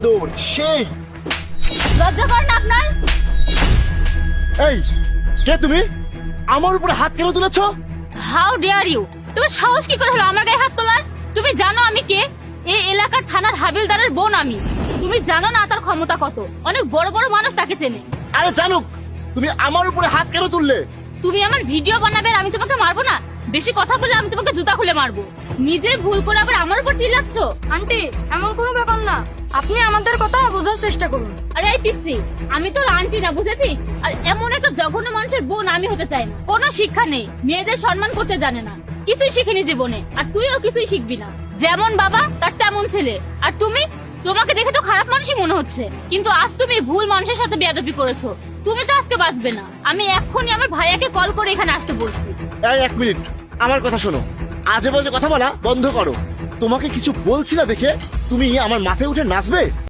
দৌড় সেই। লজ্জা করে না আপনার? এই কে তুমি? আমার উপরে হাত কেন তুলেছো? How dare you! তোমার সাহস কি করে হলো আমার গায়ে হাত তোলার? তুমি জানো আমি কে? এই এলাকার থানার হাবিলদারের বোন আমি। তুমি জানো না তার ক্ষমতা কত? অনেক বড় বড় মানুষ তাকে চেনে। আরে জানুক, তুমি আমার উপরে হাত কেন তুললে? তুমি আমার ভিডিও বানাবে আর আমি তোমাকে মারবো না? বেশি কথা বলে আমি তোমাকে জুতা খুলে মারবো। নিজে ভুল করে আবার আমার উপর চিল্লাচ্ছ। আন্টি, এমন কোনো ব্যাপার না, আপনি আমাদের কথা বোঝার চেষ্টা করুন। আরে এই পিচ্ছি, আমি তোর আন্টি না, বুঝেছিস? আর এমন একটা জঘন্য মানুষের বোন আমি হতে চাই না। কোনো শিক্ষা নেই, মেয়েদের সম্মান করতে জানে না, কিছুই শিখিনি জীবনে। আর তুইও কিছুই শিখবি না। যেমন বাবা তার তেমন ছেলে। আর তুমি, তোমাকে দেখে তো খারাপ মানুষই মনে হচ্ছে, কিন্তু আজ তুমি ভুল মানুষের সাথে বেয়াদবি করেছো। তুমি তো আজকে বাঁচবে না। আমি এক্ষুনি আমার ভাইয়াকে কল করে এখানে আসতে বলছি। এই এক মিনিট, আমার কথা শোনো। আজে বাজে কথা বলা বন্ধ করো। তোমাকে কিছু বলছি না দেখে তুমি আমার মাথায় উঠে নাচবে?